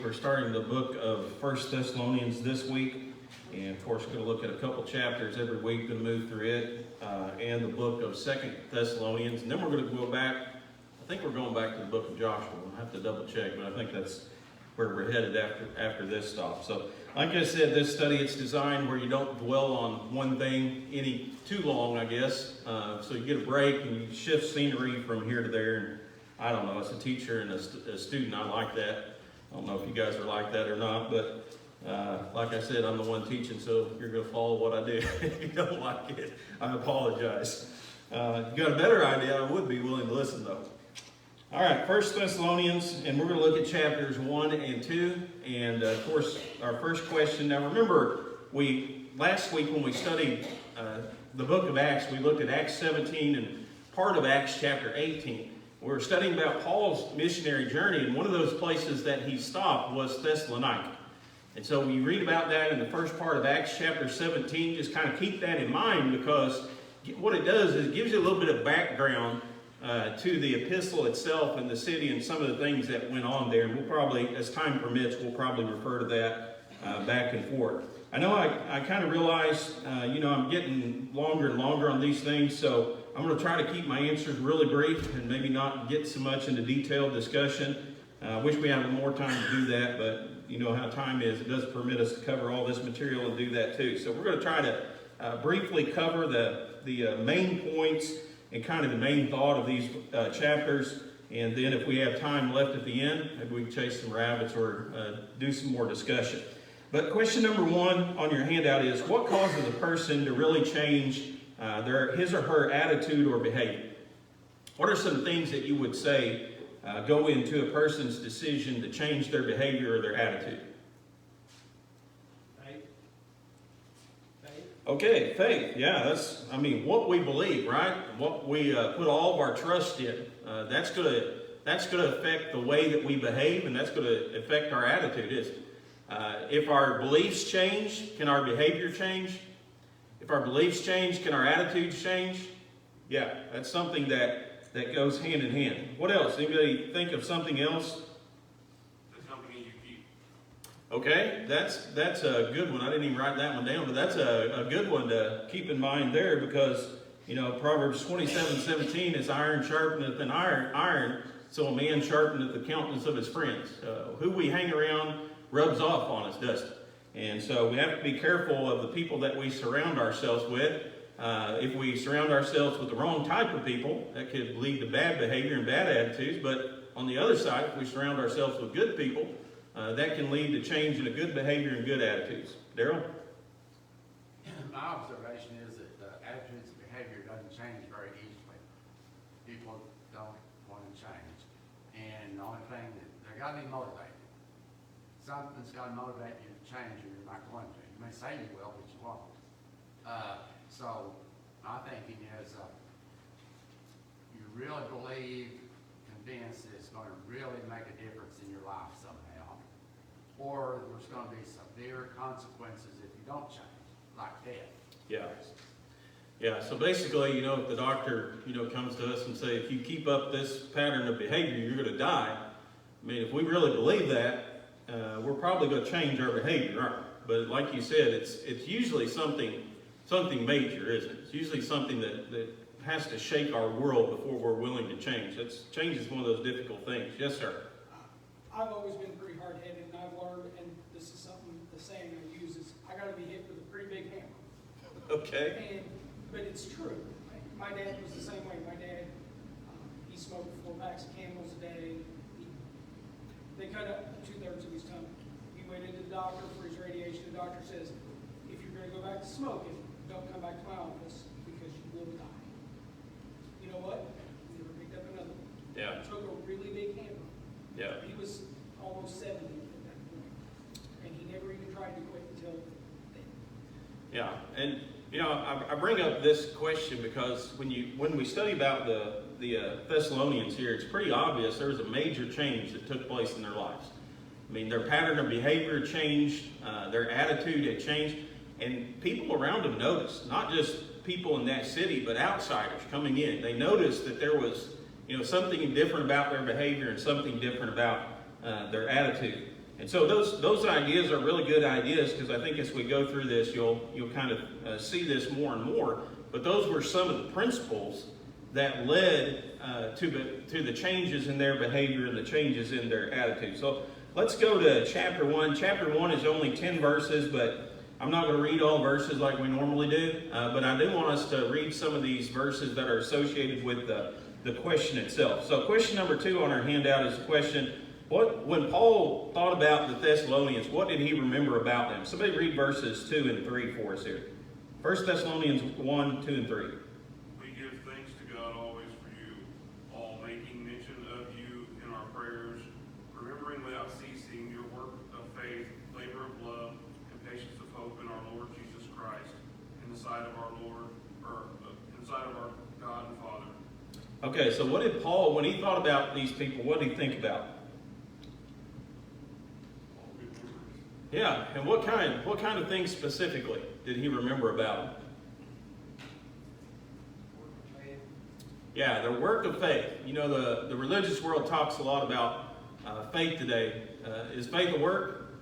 We're starting the book of 1 Thessalonians this week, and of course we're going to look at a couple chapters every week, going to move through it, and the book of 2 Thessalonians, and then we're going to go back. I think we're going back to the book of Joshua. We'll have to double check, but I think that's where we're headed after this stop. So like I said, this study, it's designed where you don't dwell on one thing any too long, I guess, so you get a break and you shift scenery from here to there. And I don't know, as a teacher and a student, I like that. I don't know if you guys are like that or not, but like I said, I'm the one teaching, so you're going to follow what I do. If you don't like it, I apologize. If you got a better idea, I would be willing to listen, though. All right, 1 Thessalonians, and we're going to look at chapters 1 and 2. And, of course, our first question. Now, remember, last week when we studied the book of Acts, we looked at Acts 17 and part of Acts chapter 18. We're studying about Paul's missionary journey, and one of those places that he stopped was Thessalonica. And so we read about that in the first part of Acts chapter 17. Just kind of keep that in mind, because what it does is it gives you a little bit of background to the epistle itself and the city and some of the things that went on there. And we'll probably, as time permits, we'll probably refer to that back and forth. I know I kind of realize, I'm getting longer and longer on these things, so I'm going to try to keep my answers really brief and maybe not get so much into detailed discussion. I wish we had more time to do that, but you know how time is. It does permit us to cover all this material and do that too. So we're going to try to briefly cover the main points and kind of the main thought of these chapters. And then if we have time left at the end, maybe we can chase some rabbits or do some more discussion. But question number 1 on your handout is, what causes a person to really change his or her attitude or behavior? What are some things that you would say go into a person's decision to change their behavior or their attitude? Faith. Okay, faith. Yeah, that's, what we believe, right? What we put all of our trust in. That's going to affect the way that we behave, and that's going to affect our attitude, isn't it? If our beliefs change, can our behavior change? If our beliefs change, can our attitudes change? Yeah, that's something that goes hand in hand. What else? Anybody think of something else? The company you keep. Okay, that's a good one. I didn't even write that one down, but that's a good one to keep in mind there, because, Proverbs 27:17 is iron sharpeneth an iron, so a man sharpeneth the countenance of his friends. Who we hang around rubs off on us, doesn't it? And so we have to be careful of the people that we surround ourselves with. If we surround ourselves with the wrong type of people, that could lead to bad behavior and bad attitudes. But on the other side, if we surround ourselves with good people, that can lead to change in a good behavior and good attitudes. Daryl? My observation is that attitudes and behavior doesn't change very easily. People don't want to change. And the only thing, they've got to be motivated. Something's got to motivate you to change, or you're not going to. You may say you will, but you won't. So my thinking is, you really believe, convinced that it's going to really make a difference in your life somehow, or there's going to be severe consequences if you don't change, like death. Yeah. Yeah, so basically, if the doctor, comes to us and say, if you keep up this pattern of behavior, you're going to die. If we really believe that, we're probably going to change our behavior, aren't we? But like you said, it's usually something major, isn't it? It's usually something that has to shake our world before we're willing to change. Change is one of those difficult things. Yes, sir? I've always been pretty hard-headed, and I've learned, and this is something, the saying I use is, I got to be hit with a pretty big hammer. Okay. But it's true. My dad was the same way. My dad, he smoked 4 packs of Camels a day. They cut up 2/3 of his tongue. He went into the doctor for his radiation. The doctor says, if you're going to go back to smoking, don't come back to my office, because you will die. You know what? He never picked up another one. Yeah. He took a really big hammer. Yeah. He was almost 70 at that point. And he never even tried to quit until then. Yeah, and I bring up this question because when we study about the Thessalonians here, it's pretty obvious there was a major change that took place in their lives. Their pattern of behavior changed, their attitude had changed, and people around them noticed, not just people in that city, but outsiders coming in. They noticed that there was, something different about their behavior and something different about their attitude. And so those ideas are really good ideas, because I think as we go through this, you'll kind of see this more and more. But those were some of the principles that led to the changes in their behavior and the changes in their attitude. So let's go to chapter 1. Chapter 1 is only 10 verses, but I'm not going to read all verses like we normally do. But I do want us to read some of these verses that are associated with the question itself. So question number 2 on our handout is the question, when Paul thought about the Thessalonians, what did he remember about them? Somebody read verses 2 and 3 for us here. 1 Thessalonians 1, 2, and 3. We give thanks to God always for you, all making mention of you in our prayers, remembering without ceasing your work of faith, labor of love, and patience of hope in our Lord Jesus Christ, in the sight of our God and Father. Okay, so what did Paul, when he thought about these people, what did he think about? Yeah, and what kind of things specifically did he remember about them? Yeah, their work of faith. You know, the religious world talks a lot about faith today. Is faith a work?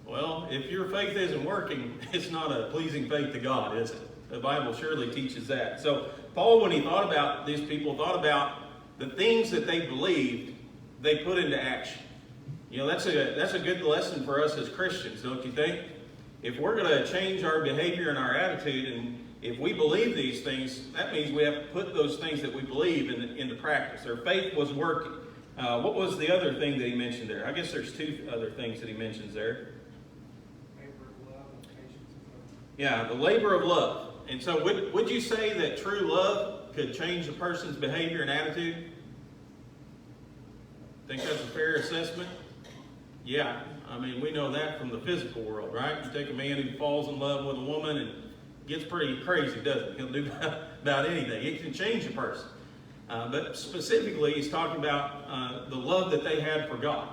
Well, if your faith isn't working, it's not a pleasing faith to God, is it? The Bible surely teaches that. So Paul, when he thought about these people, thought about the things that they believed, they put into action. You know, that's a good lesson for us as Christians, don't you think? If we're going to change our behavior and our attitude, and if we believe these things, that means we have to put those things that we believe into practice. Their faith was working. What was the other thing that he mentioned there? I guess there's 2 other things that he mentions there. Labor of love and patience of hope. Yeah, the labor of love. And so would you say that true love could change a person's behavior and attitude? Think that's a fair assessment? Yeah, I mean, we know that from the physical world, right? You take a man who falls in love with a woman and gets pretty crazy, doesn't he? He'll do about anything. It can change a person. But specifically, he's talking about the love that they had for God.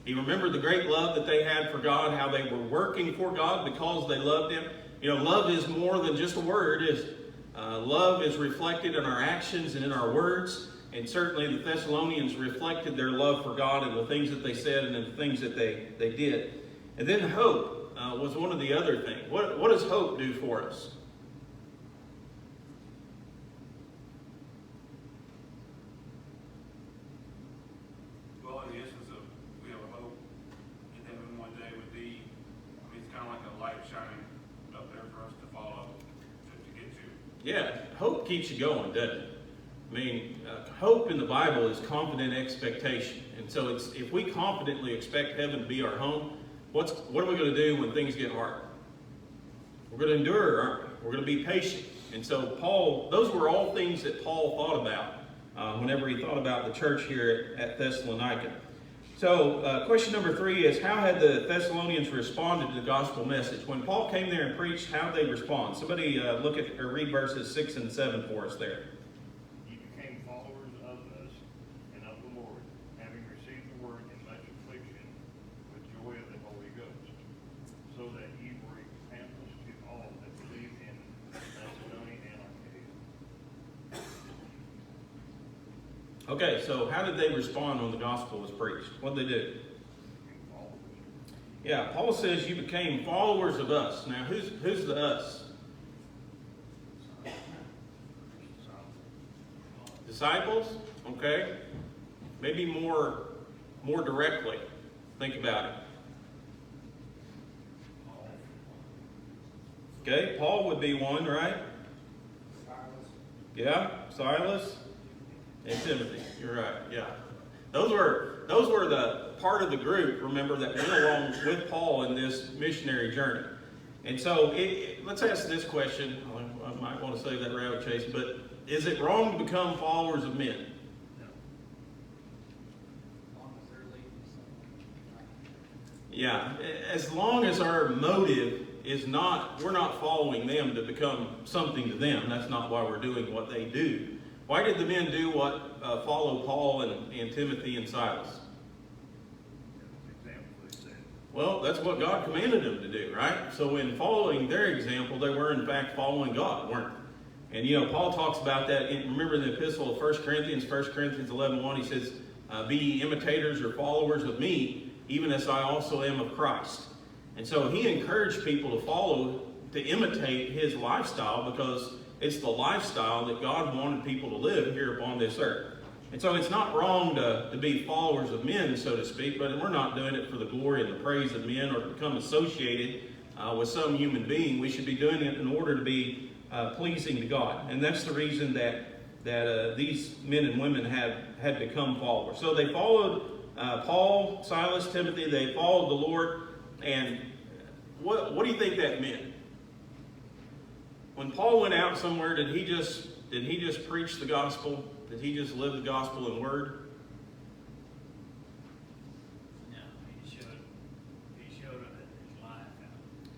He remembered the great love that they had for God, how they were working for God because they loved Him. You know, love is more than just a word, is it? Love is reflected in our actions and in our words. And certainly the Thessalonians reflected their love for God in the things that they said and in the things that they did. And then hope was one of the other things. What does hope do for us? Well, in the essence of, we have a hope in heaven one day would be, I mean, it's kind of like a light shining up there for us to follow, to get to. Yeah, hope keeps you going, doesn't it? I mean, hope in the Bible is confident expectation. And so if we confidently expect heaven to be our home, what are we going to do when things get hard? We're going to endure, aren't we? We're going to be patient. And so those were all things that Paul thought about whenever he thought about the church here at Thessalonica. So question number 3 is, how had the Thessalonians responded to the gospel message? When Paul came there and preached, how did they respond? Somebody look at or read verses 6 and 7 for us there. Ye became followers of us and of the Lord, having received the word in much affliction with joy of the Holy Ghost, so that ye were examples to all that believe in Macedonia and Achaia. Okay, so how did they respond when the gospel was preached? What did they do? Became followers. Yeah, Paul says you became followers of us. Now, who's the us? Disciples? Okay. Maybe more directly. Think about it. Okay, Paul would be one, right? Silas. Yeah, Silas and Timothy. You're right. Yeah, those were the part of the group. Remember that went along with Paul in this missionary journey. And so let's ask this question. I might want to save that rabbit chase, but is it wrong to become followers of men? Yeah, as long as our motive is not, we're not following them to become something to them. That's not why we're doing what they do. Why did the men do what follow Paul and Timothy and Silas? Example, they said. Well, that's what God commanded them to do, right? So in following their example, they were in fact following God, weren't they? And, you know, Paul talks about that. Remember the epistle of 1 Corinthians 11:1, he says, be ye imitators or followers of me, even as I also am of Christ. And so he encouraged people to imitate his lifestyle, because it's the lifestyle that God wanted people to live here upon this earth. And so it's not wrong to be followers of men, so to speak, but we're not doing it for the glory and the praise of men or to become associated with some human being. We should be doing it in order to be pleasing to God. And that's the reason that these men and women had become followers. So they followed Paul, Silas, Timothy. They followed the Lord. And what do you think that meant? When Paul went out somewhere, did he just preach the gospel? Did he just live the gospel in word? No, he showed it in his life.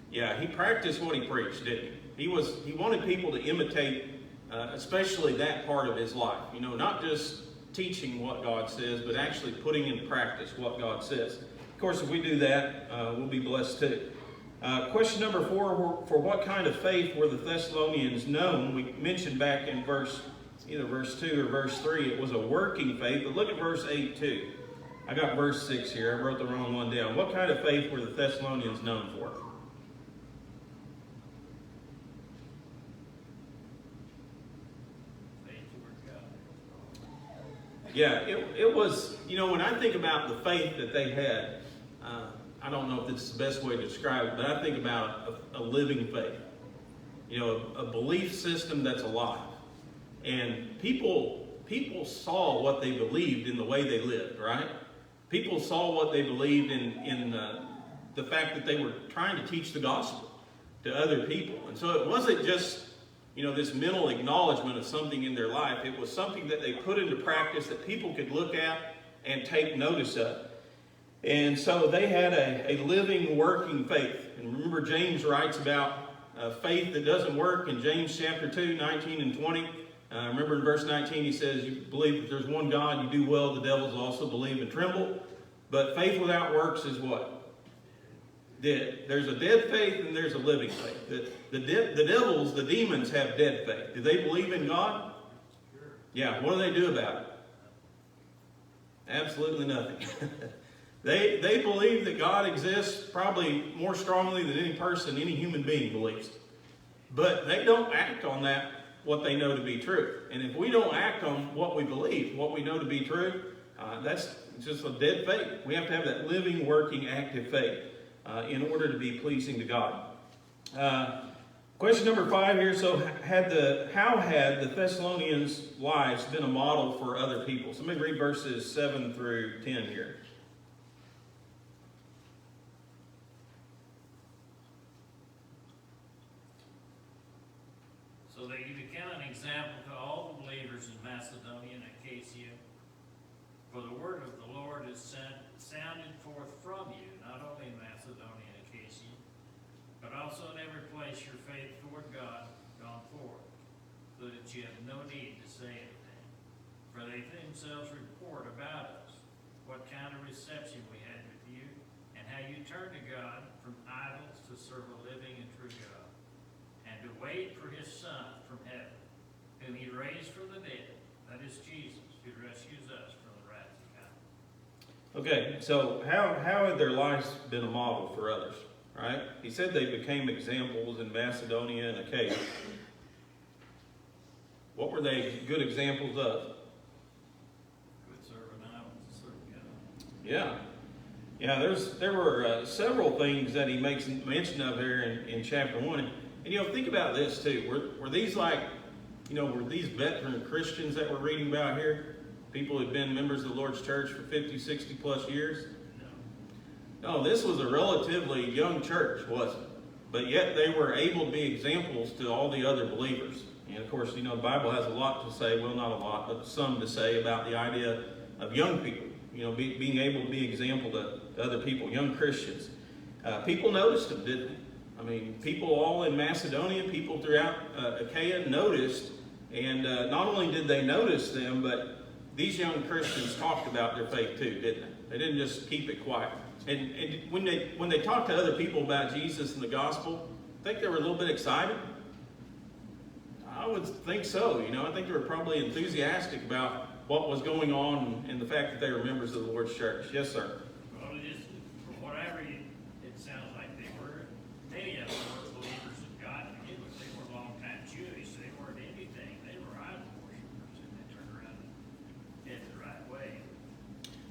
Yeah, he practiced what he preached, didn't he? He wanted people to imitate, especially that part of his life. You know, not just teaching what God says, but actually putting in practice what God says. Of course, if we do that, we'll be blessed too. Question number 4, for what kind of faith were the Thessalonians known? We mentioned back in either verse 2 or verse 3, it was a working faith. But look at verse 8 too. I got verse 6 here. I wrote the wrong one down. What kind of faith were the Thessalonians known for? Faith toward God. Yeah, it was, you know, when I think about the faith that they had, I don't know if it's the best way to describe it, but I think about a living faith. You know, a belief system that's alive. And people saw what they believed in the way they lived, right? People saw what they believed in the fact that they were trying to teach the gospel to other people. And so it wasn't just, you know, this mental acknowledgement of something in their life. It was something that they put into practice that people could look at and take notice of. And so they had a living, working faith. And remember, James writes about faith that doesn't work in James chapter 2, 19 and 20. Remember in verse 19, he says, you believe that there's one God, you do well, the devils also believe and tremble. But faith without works is what? Dead. There's a dead faith and there's a living faith. The devils, the demons, have dead faith. Do they believe in God? Sure. Yeah, what do they do about it? Absolutely nothing. They believe that God exists probably more strongly than any person, any human being believes. But they don't act on that, what they know to be true. And if we don't act on what we believe, what we know to be true, that's just a dead faith. We have to have that living, working, active faith in order to be pleasing to God. Question number 5 here. So how had the Thessalonians' lives been a model for other people? So let me read verses 7 through 10 here. So that you become an example to all the believers in Macedonia and Achaia. For the word of the Lord is sounded forth from you, not only in Macedonia and Achaia, but also in every place your faith toward God gone forth, so that you have no need to say anything. For they themselves report about us, what kind of reception we had with you, and how you turned to God from idols to serve a living and true God, and to wait for his Son from heaven, whom he raised from the dead, that is Jesus, who rescues us from the wrath to come. Okay, so how had their lives been a model for others, right? He said they became examples in Macedonia and Achaia. What were they good examples of? Quit serving idols and serve God. Yeah. Yeah, there were several things that he makes mention of here in chapter 1. And you know, think about this too. Were these like, you know, were these veteran Christians that we're reading about here? People who've been members of the Lord's church for 50, 60 plus years? No, this was a relatively young church, wasn't it? But yet they were able to be examples to all the other believers. And of course, you know, the Bible has a lot to say, well, not a lot, but some to say about the idea of young people, you know, being able to be example to other people, young Christians. People noticed them, didn't they? I mean, people all in Macedonia, people throughout Achaia noticed, and not only did they notice them, but these young Christians talked about their faith too, didn't they? They didn't just keep it quiet. And when they talked to other people about Jesus and the gospel, I think they were a little bit excited. I would think so. I think they were probably enthusiastic about what was going on and the fact that they were members of the Lord's church. Yes, sir. Well, just for whatever it sounds like they were, many of them were believers of God to begin with. They were long-time Jewish. They weren't anything. They were idol worshipers, and they turned around and did it the right way.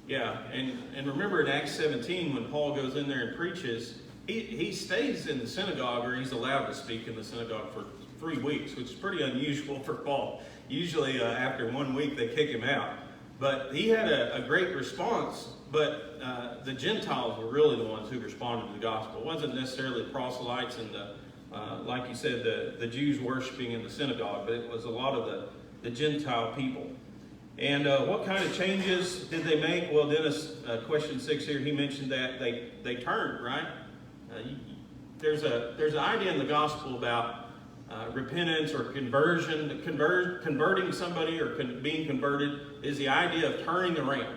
Yeah, and remember in Acts 17 when Paul goes in there and preaches, he stays in the synagogue, or he's allowed to speak in the synagogue for 3 weeks, which is pretty unusual for Paul. Usually after 1 week they kick him out. But he had a great response, but the Gentiles were really the ones who responded to the gospel. It wasn't necessarily the proselytes and like you said, the Jews worshiping in the synagogue, but it was a lot of the Gentile people. And what kind of changes did they make? Well, Dennis, question 6 here, he mentioned that they turned, right? There's an idea in the gospel about repentance or conversion. Converting somebody or being converted is the idea of turning around.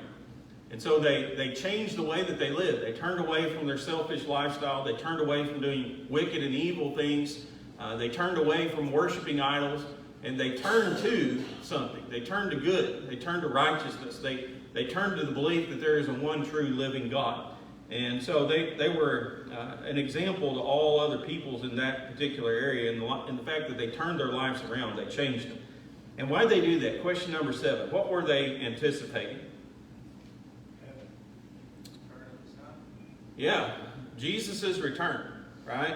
And so they changed the way that they lived. They turned away from their selfish lifestyle. They turned away from doing wicked and evil things. They turned away from worshiping idols. And they turned to something. They turned to good. They turned to righteousness. They turned to the belief that there is a one true living God. And so they were an example to all other peoples in that particular area in the fact that they turned their lives around. They changed them. And why did they do that? Question number 7. What were they anticipating? Yeah, Jesus' return, right?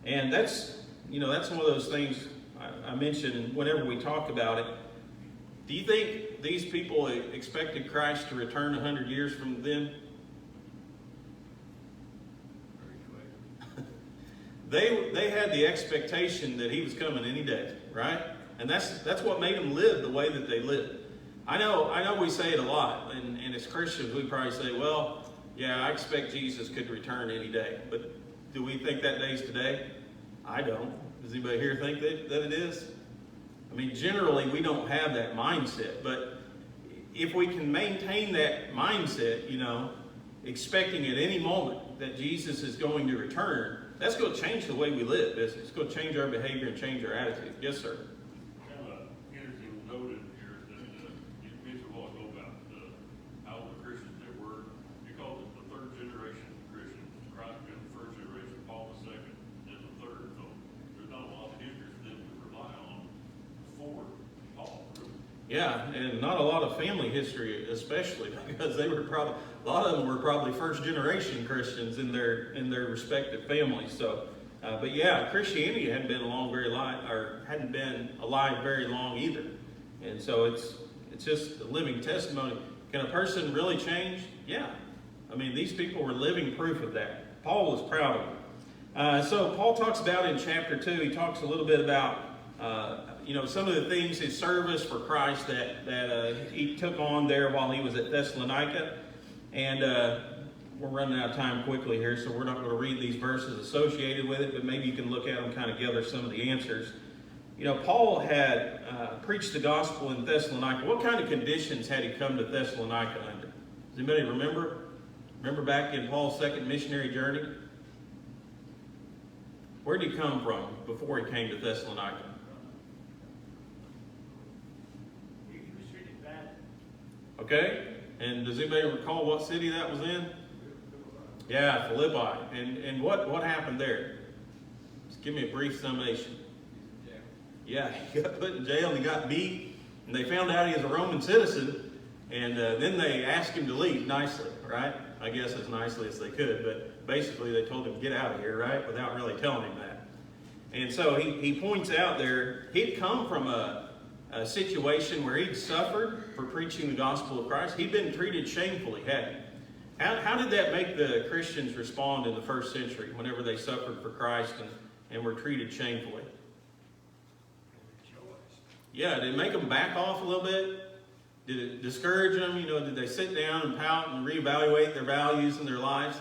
And that's one of those things I mentioned whenever we talk about it. Do you think these people expected Christ to return 100 years from then? They had the expectation that he was coming any day, right? And that's what made them live the way that they lived. I know we say it a lot, and as Christians we probably say, well, yeah, I expect Jesus could return any day. But do we think that day's today? I don't. Does anybody here think that it is? I mean, generally we don't have that mindset, but if we can maintain that mindset, expecting at any moment that Jesus is going to return, that's going to change the way we live. It's going to change our behavior and change our attitude. Yes, sir. Kind of interesting noted here that you mentioned a while ago about how the Christians they were. You call it the third generation Christians. Christ being the first generation, Paul the second, and the third. So there's not a lot of history for them to rely on for Paul. Yeah, and not a lot of family history, especially because they were probably a lot of them were probably first generation Christians in their respective families. So, but yeah, Christianity hadn't been hadn't been alive very long either, and so it's just a living testimony. Can a person really change? Yeah, I mean these people were living proof of that. Paul was proud of them. So Paul talks about in chapter 2. He talks a little bit about some of the things, his service for Christ that he took on there while he was at Thessalonica. And we're running out of time quickly here, so we're not going to read these verses associated with it, but maybe you can look at them, kind of gather some of the answers. Paul had preached the gospel in Thessalonica. What kind of conditions had he come to Thessalonica under? Does anybody remember? Remember back in Paul's second missionary journey? Where did he come from before he came to Thessalonica? He was treated bad. Okay, and does anybody recall what city that was in? Yeah, Philippi. And what happened there? Just give me a brief summation. Yeah, he got put in jail and he got beat, and they found out he was a Roman citizen, and then they asked him to leave nicely, right? I guess as nicely as they could, but basically they told him to get out of here, right? Without really telling him that. And so he points out there, he'd come from a situation where he'd suffered for preaching the gospel of Christ. He'd been treated shamefully, hadn't he? How did that make the Christians respond in the first century whenever they suffered for Christ and were treated shamefully? Yeah, did it make them back off a little bit? Did it discourage them? Did they sit down and pout and reevaluate their values and their lives?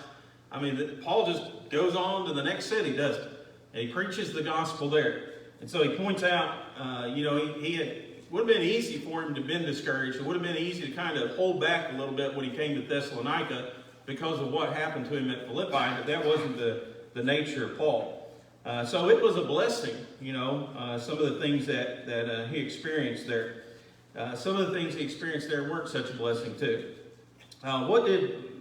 I mean, Paul just goes on to the next city, doesn't he? And he preaches the gospel there. And so he points out, it would have been easy for him to have been discouraged. It would have been easy to kind of hold back a little bit when he came to Thessalonica because of what happened to him at Philippi, but that wasn't the nature of Paul. So it was a blessing, some of the things that he experienced there. Some of the things he experienced there weren't such a blessing too.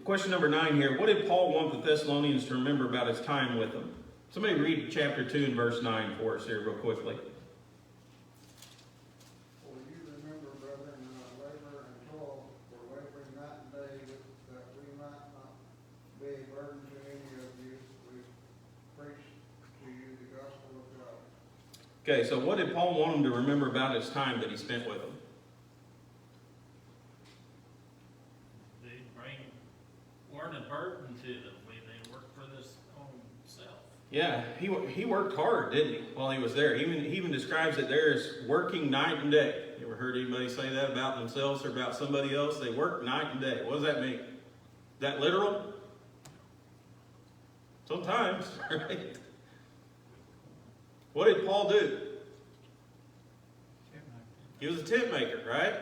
Question number 9 here, what did Paul want the Thessalonians to remember about his time with them? Somebody read chapter 2 and verse 9 for us here real quickly. For you remember, brethren, in our labor and toil, for laboring night and day, that we might not be a burden to any of you, we preach to you the gospel of God. Okay, so what did Paul want them to remember about his time that he spent with them? Weren't a burden to them. They worked for this own self. Yeah, he worked hard, didn't he, while he was there? He even describes it there as working night and day. You ever heard anybody say that about themselves or about somebody else? They work night and day. What does that mean? Is that literal? Sometimes, right? What did Paul do? He was a tent maker, right?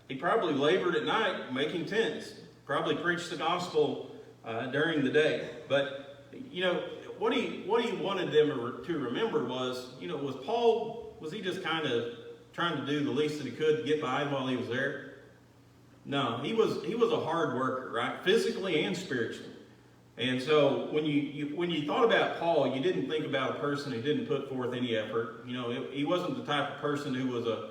He probably labored at night making tents. Probably preached the gospel during the day. But, what he wanted them to remember was, was he just kind of trying to do the least that he could to get by while he was there? No, he was a hard worker, right? Physically and spiritually. And so when you thought about Paul, you didn't think about a person who didn't put forth any effort. He wasn't the type of person who was a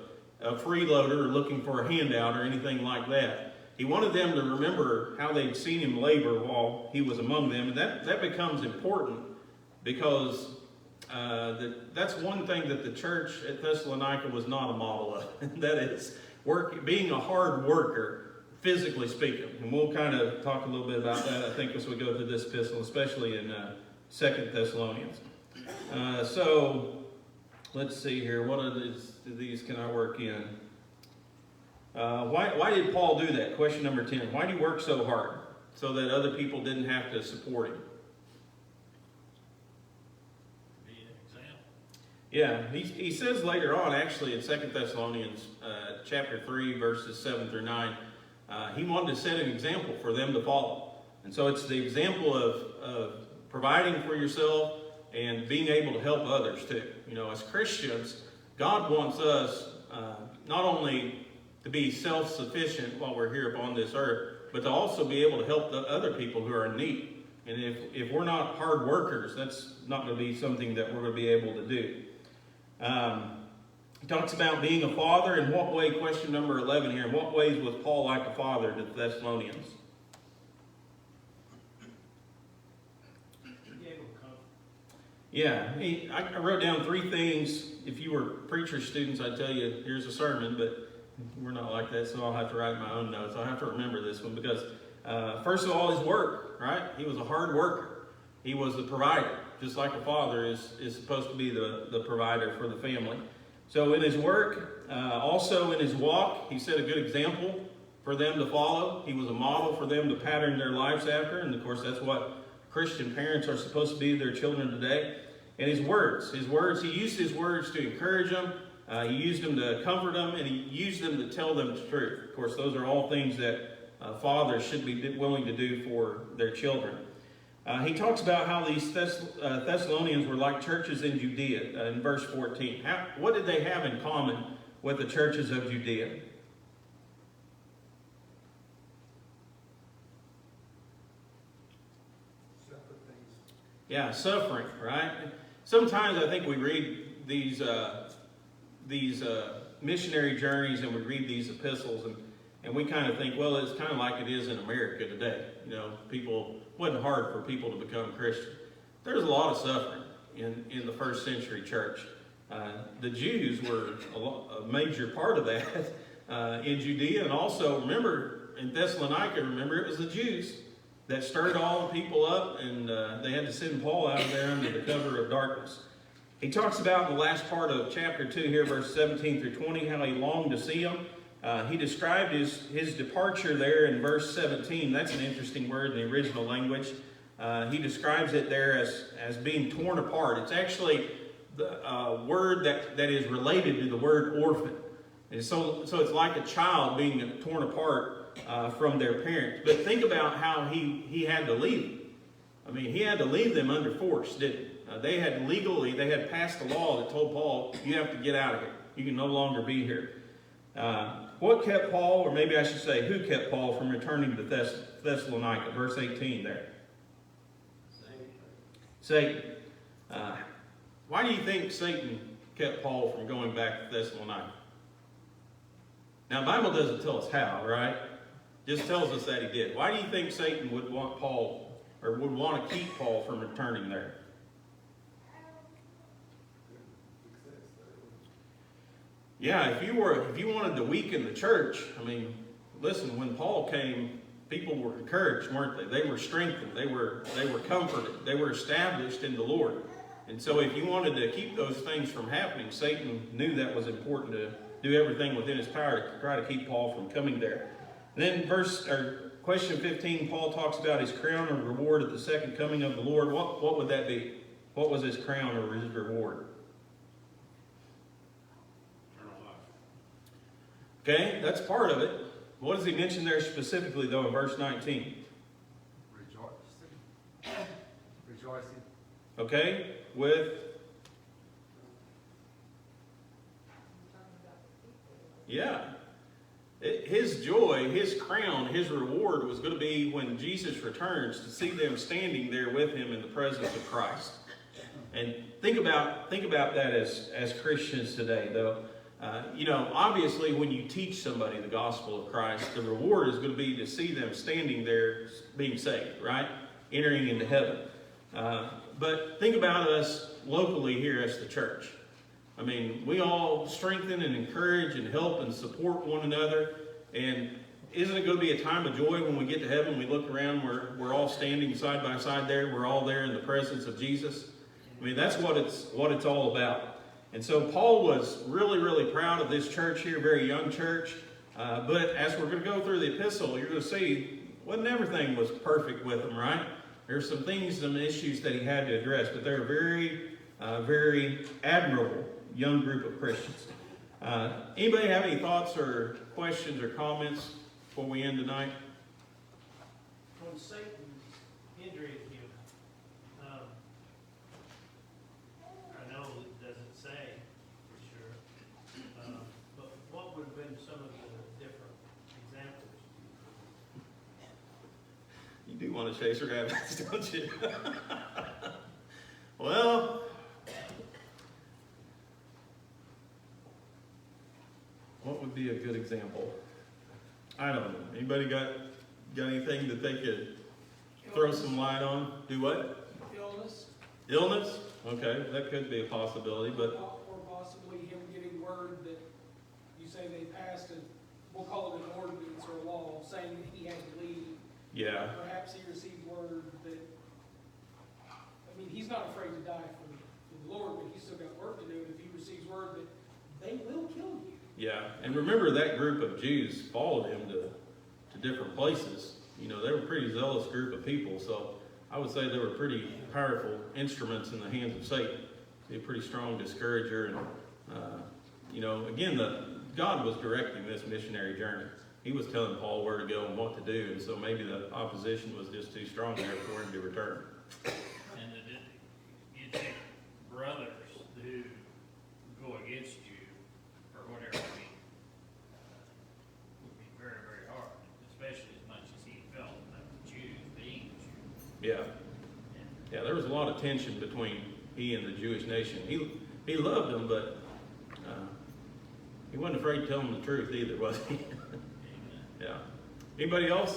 freeloader or looking for a handout or anything like that. He wanted them to remember how they'd seen him labor while he was among them. And that becomes important because that's one thing that the church at Thessalonica was not a model of. And that is being a hard worker, physically speaking. And we'll kind of talk a little bit about that, I think, as we go through this epistle, especially in 2 Thessalonians. So let's see here. What of these can I work in? Why did Paul do that? Question number 10. Why did he work so hard? So that other people didn't have to support him. Be an example. Yeah, he says later on, actually, in 2 Thessalonians chapter 3, verses 7 through 9, he wanted to set an example for them to follow. And so it's the example of providing for yourself and being able to help others too. As Christians, God wants us not only to be self-sufficient while we're here upon this earth, but to also be able to help the other people who are in need. And if we're not hard workers, that's not going to be something that we're going to be able to do. He talks about being a father. In what way, question number 11 here, in what ways was Paul like a father to the Thessalonians? Yeah, I wrote down 3 things. If you were preacher students, I'd tell you, here's a sermon, but we're not like that, so I'll have to write my own notes. I'll have to remember this one because, first of all, his work, right? He was a hard worker. He was the provider, just like a father is supposed to be the provider for the family. So in his work, also in his walk, he set a good example for them to follow. He was a model for them to pattern their lives after, and of course that's what Christian parents are supposed to be to their children today. And his words, he used his words to encourage them. He used them to comfort them, and he used them to tell them the truth. Of course, those are all things that fathers should be willing to do for their children. He talks about how these Thessalonians were like churches in Judea in verse 14. What did they have in common with the churches of Judea? Separate things. Yeah, suffering, right? Sometimes I think we read these missionary journeys and we read these epistles and we kind of think, well, it's kind of like it is in America today. It wasn't hard for people to become Christian. There's a lot of suffering in the first century church. The Jews were a major part of that in Judea, and also remember in Thessalonica, it was the Jews that stirred all the people up, and they had to send Paul out of there under the cover of darkness. He talks about in the last part of chapter 2 here, verse 17 through 20, how he longed to see them. He described his departure there in verse 17. That's an interesting word in the original language. He describes it there as being torn apart. It's actually the word that is related to the word orphan. And so it's like a child being torn apart from their parents. But think about how he had to leave. I mean, he had to leave them under force, didn't he? They had passed a law that told Paul, you have to get out of here. You can no longer be here. What kept Paul, or maybe I should say, who kept Paul from returning to Thessalonica? Verse 18 there. Satan. Why do you think Satan kept Paul from going back to Thessalonica? Now, the Bible doesn't tell us how, right? Just tells us that he did. Why do you think Satan would want Paul, or would want to keep Paul from returning there? Yeah, if you wanted to weaken the church, I mean, listen, when Paul came, people were encouraged, weren't they? They were strengthened, they were comforted, they were established in the Lord. And so if you wanted to keep those things from happening, Satan knew that was important to do everything within his power to try to keep Paul from coming there. And then question 15, Paul talks about his crown and reward at the second coming of the Lord. What would that be? What was his crown or his reward? Okay, that's part of it. What does he mention there specifically, though, in verse 19? Rejoicing. Okay, with? Yeah. His joy, his crown, his reward was going to be when Jesus returns, to see them standing there with him in the presence of Christ. And think about that as Christians today, though. Obviously when you teach somebody the gospel of Christ, the reward is going to be to see them standing there being saved, right? Entering into heaven. But think about us locally here as the church. I mean, we all strengthen and encourage and help and support one another. And isn't it going to be a time of joy when we get to heaven? We look around, we're all standing side by side there. We're all there in the presence of Jesus. I mean, that's what it's all about. And so Paul was really, really proud of this church here, very young church. But as we're going to go through the epistle, you're going to see, wasn't everything was perfect with him, right? There's some things, some issues that he had to address, but they're a very, very admirable young group of Christians. Anybody have any thoughts or questions or comments before we end tonight? When Satan hindered you, I know it doesn't say for sure, but what would have been some of the different examples? You do want to chase rabbits, don't you? Well, what would be a good example? I don't know. Anybody got anything that they could throw some light on? Do what? Illness. Illness? Okay, that could be a possibility, but Or possibly him getting word that you say they passed we'll call it an ordinance or a law, saying that he had to leave. yeah. Perhaps he received word that, I mean, he's not afraid to die for the Lord, but he's still got work to do. And if he receives word that they will kill you. Yeah, and remember that group of Jews followed him to different places. You know, they were a pretty zealous group of people, so I would say they were pretty powerful instruments in the hands of Satan. He's a pretty strong discourager, and again, God was directing this missionary journey. He was telling Paul where to go and what to do, and so maybe the opposition was just too strong there for him to return. And you take brothers who go against you or whatever, would be very, very hard, especially as much as he felt about the Jews being Jews. Yeah. Yeah, there was a lot of tension between he and the Jewish nation. He loved them, but he wasn't afraid to tell them the truth either, was he? Yeah. Anybody else?